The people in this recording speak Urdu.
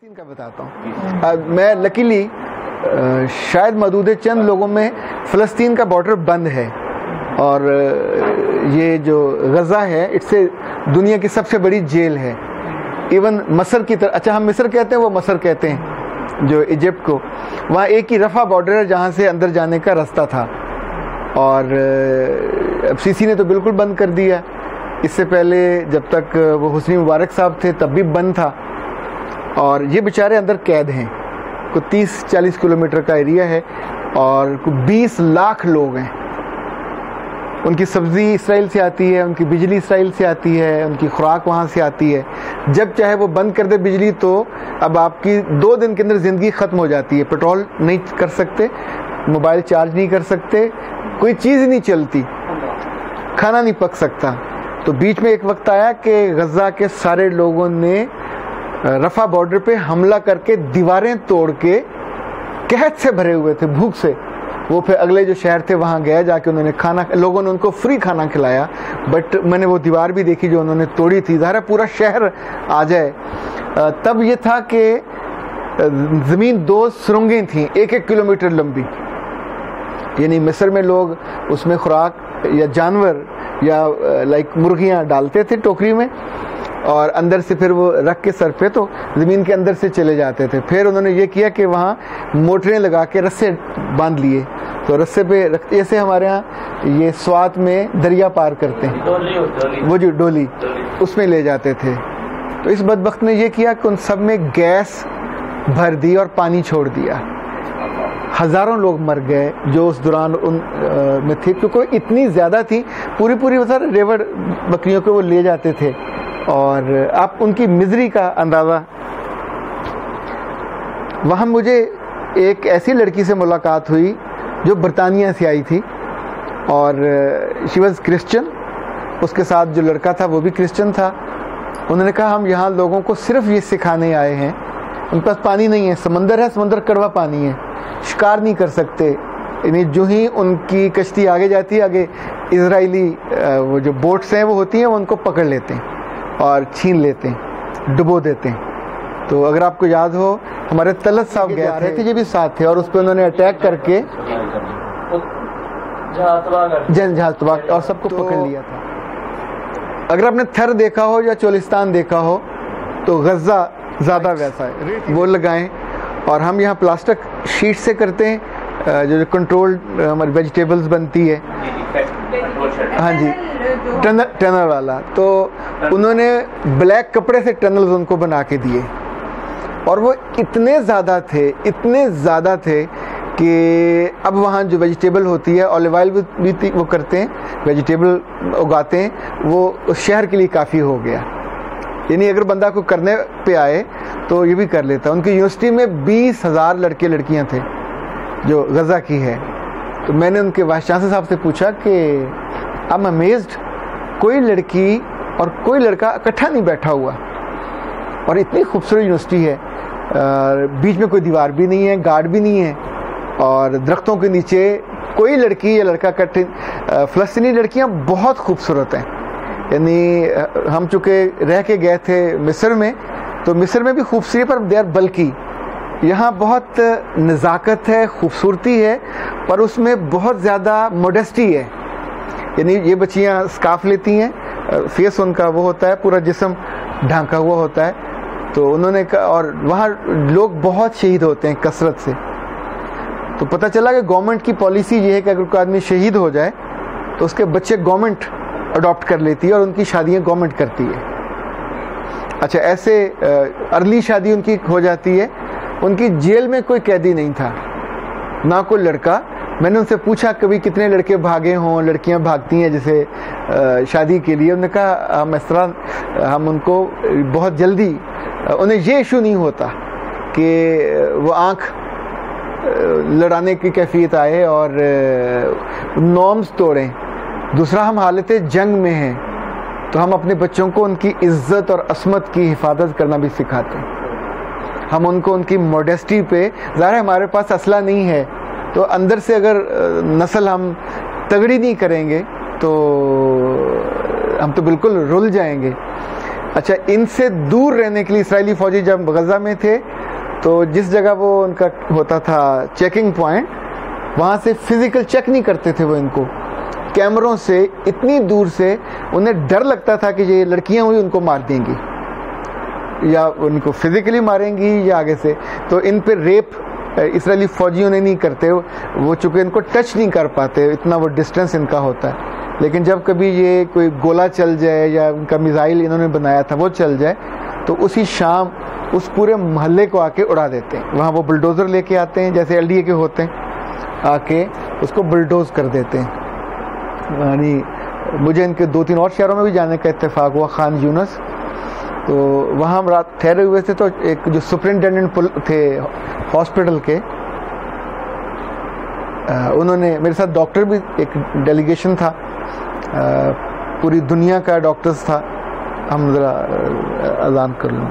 فلسطین کا بتاتا ہوں. میں لکیلی شاید محدود چند لوگوں میں فلسطین کا بارڈر بند ہے، اور یہ جو غزہ ہے اس سے دنیا کی سب سے بڑی جیل ہے. ایون مصر کی طرح، اچھا ہم مصر کہتے ہیں، وہ مصر کہتے ہیں جو ایجپٹ کو، وہاں ایک ہی رفح بارڈر ہے جہاں سے اندر جانے کا راستہ تھا، اور اب سی سی نے تو بالکل بند کر دیا. اس سے پہلے جب تک وہ حسنی مبارک صاحب تھے تب بھی بند تھا، اور یہ بیچارے اندر قید ہیں. کوئی 30-40 کلومیٹر کا ایریا ہے، اور 20 لاکھ لوگ ہیں. ان کی سبزی اسرائیل سے آتی ہے، ان کی بجلی اسرائیل سے آتی ہے، ان کی خوراک وہاں سے آتی ہے. جب چاہے وہ بند کر دے بجلی تو اب آپ کی 2 دن کے اندر زندگی ختم ہو جاتی ہے. پیٹرول نہیں کر سکتے، موبائل چارج نہیں کر سکتے، کوئی چیز نہیں چلتی، کھانا نہیں پک سکتا. تو بیچ میں ایک وقت آیا کہ غزہ کے سارے لوگوں نے رفح بارڈر پہ حملہ کر کے دیواریں توڑ کے، قحط سے بھرے ہوئے تھے، بھوک سے. وہ پھر اگلے جو شہر تھے وہاں گئے، جا کے انہوں نے کھانا، لوگوں نے ان کو فری کھانا کھلایا. بٹ میں نے وہ دیوار بھی دیکھی جو انہوں نے توڑی تھی. ظاہر ہے پورا شہر آ جائے. تب یہ تھا کہ زمین 2 سرنگیں تھیں 1-1 کلومیٹر لمبی. یعنی مصر میں لوگ اس میں خوراک یا جانور یا لائک مرغیاں ڈالتے تھے ٹوکری میں، اور اندر سے پھر وہ رکھ کے سر پہ تو زمین کے اندر سے چلے جاتے تھے. پھر انہوں نے یہ کیا کہ وہاں موٹریں لگا کے رسے باندھ لیے، تو رسے پہ رکھتے، جیسے ہمارے ہاں یہ سوات میں دریا پار کرتے ہیں، وہ جو ڈولی، اس میں لے جاتے تھے. تو اس بدبخت نے یہ کیا کہ ان سب میں گیس بھر دی اور پانی چھوڑ دیا. ہزاروں لوگ مر گئے جو اس دوران ان میں تھے، کیونکہ اتنی زیادہ تھی. پوری ریوڑ بکریوں کو وہ لے جاتے تھے. اور آپ ان کی مزری کا اندازہ. وہاں مجھے ایک ایسی لڑکی سے ملاقات ہوئی جو برطانیہ سے آئی تھی، اور شی واز کرسچن. اس کے ساتھ جو لڑکا تھا وہ بھی کرسچن تھا. انہوں نے کہا ہم یہاں لوگوں کو صرف یہ سکھانے آئے ہیں، ان کے پاس پانی نہیں ہے، سمندر ہے، سمندر کڑوا پانی ہے، شکار نہیں کر سکتے. یعنی جو ہی ان کی کشتی آگے جاتی ہے، آگے اسرائیلی وہ جو بوٹس ہیں وہ ہوتی ہیں، وہ ان کو پکڑ لیتے ہیں اور چھین لیتے ہیں، ڈبو دیتے ہیں. تو اگر آپ کو یاد ہو ہمارے طلعت صاحب گئے تھے، یہ بھی ساتھ تھے، اور اس پہ انہوں نے اٹیک کر کے جہاز تباہ اور سب کو پکڑ لیا تھا. اگر آپ نے تھر دیکھا ہو یا چولستان دیکھا ہو تو غزہ زیادہ ویسا ہے. وہ لگائیں، اور ہم یہاں پلاسٹک شیٹ سے کرتے ہیں، جو کنٹرول ہماری ویجیٹیبلز بنتی ہے. ہاں جی، ٹنل والا. تو انہوں نے بلیک کپڑے سے ٹنلز ان کو بنا کے دیے، اور وہ اتنے زیادہ تھے کہ اب وہاں جو ویجیٹیبل ہوتی ہے، اولیو آئل بھی وہ کرتے ہیں، ویجیٹیبل اگاتے ہیں، وہ اس شہر کے لیے کافی ہو گیا. یعنی اگر بندہ کو کرنے پہ آئے تو یہ بھی کر لیتا. ان کی یونیورسٹی میں 20,000 لڑکے لڑکیاں تھے جو غزہ کی ہے. تو میں نے ان کے وائس چانسلر صاحب سے پوچھا کہ I'm amazed، کوئی لڑکی اور کوئی لڑکا اکٹھا نہیں بیٹھا ہوا، اور اتنی خوبصورت یونیورسٹی ہے. بیچ میں کوئی دیوار بھی نہیں ہے، گارڈ بھی نہیں ہے، اور درختوں کے نیچے کوئی لڑکی یا لڑکا اکٹھے. فلسطینی لڑکیاں بہت خوبصورت ہیں. یعنی ہم چونکہ رہ کے گئے تھے مصر میں، تو مصر میں بھی خوبصورتی، پر دے آر بلکی. یہاں بہت نزاکت ہے، خوبصورتی ہے، پر اس میں بہت زیادہ موڈسٹی ہے. یعنی یہ بچیاں اسکارف لیتی ہیں، فیس ان کا وہ ہوتا ہے، پورا جسم ڈھانکا ہوا ہوتا ہے. تو انہوں نے کہا، اور وہاں لوگ بہت شہید ہوتے ہیں کثرت سے. تو پتہ چلا کہ گورنمنٹ کی پالیسی یہ ہے کہ اگر کوئی آدمی شہید ہو جائے تو اس کے بچے گورنمنٹ اڈاپٹ کر لیتی ہے، اور ان کی شادیاں گورنمنٹ کرتی ہے. اچھا، ایسے ارلی شادی ان کی ہو جاتی ہے. ان کی جیل میں کوئی قیدی نہیں تھا، نہ کوئی لڑکا. میں نے ان سے پوچھا کبھی کتنے لڑکے بھاگے ہوں، لڑکیاں بھاگتی ہیں جیسے شادی کے لیے. انہوں نے کہا ہم اس طرح، ہم ان کو بہت جلدی، انہیں یہ ایشو نہیں ہوتا کہ وہ آنکھ لڑانے کی کیفیت آئے اور نارمز توڑیں. دوسرا، ہم حالت جنگ میں ہیں تو ہم اپنے بچوں کو ان کی عزت اور عصمت کی حفاظت کرنا بھی سکھاتے ہیں. ہم ان کو ان کی موڈیسٹی پہ، ظاہر ہے ہمارے پاس اسلحہ نہیں ہے، تو اندر سے اگر نسل ہم تگڑی نہیں کریں گے تو ہم تو بالکل رل جائیں گے. اچھا، ان سے دور رہنے کے لیے اسرائیلی فوجی جب غزہ میں تھے تو جس جگہ وہ ان کا ہوتا تھا چیکنگ پوائنٹ، وہاں سے فزیکل چیک نہیں کرتے تھے وہ ان کو، کیمروں سے اتنی دور سے انہیں ڈر لگتا تھا کہ یہ لڑکیاں ہوئی ان کو مار دیں گی یا ان کو فزیکلی ماریں گی یا آگے سے، تو ان پہ ریپ اسرائیلی فوجیوں نے نہیں کرتے، وہ چونکہ ان کو ٹچ نہیں کر پاتے، اتنا وہ ڈسٹینس ان کا ہوتا ہے. لیکن جب کبھی یہ کوئی گولہ چل جائے یا ان کا میزائل انہوں نے بنایا تھا وہ چل جائے تو اسی شام اس پورے محلے کو آ کے اڑا دیتے ہیں. وہاں وہ بلڈوزر لے کے آتے ہیں جیسے LDA کے ہوتے ہیں، آ کے اس کو بلڈوز کر دیتے ہیں. یعنی مجھے ان کے 2-3 اور شہروں میں بھی جانے کا اتفاق ہوا، خان یونس، تو وہاں ہم رات ٹھہرے ہوئے تھے، تو ایک جو سپرنٹینڈنٹ تھے ہاسپٹل کے، انہوں نے میرے ساتھ ڈاکٹر بھی ایک ڈیلیگیشن تھا، پوری دنیا کا ڈاکٹرز تھا. ہم ذرا اذان کر لوں.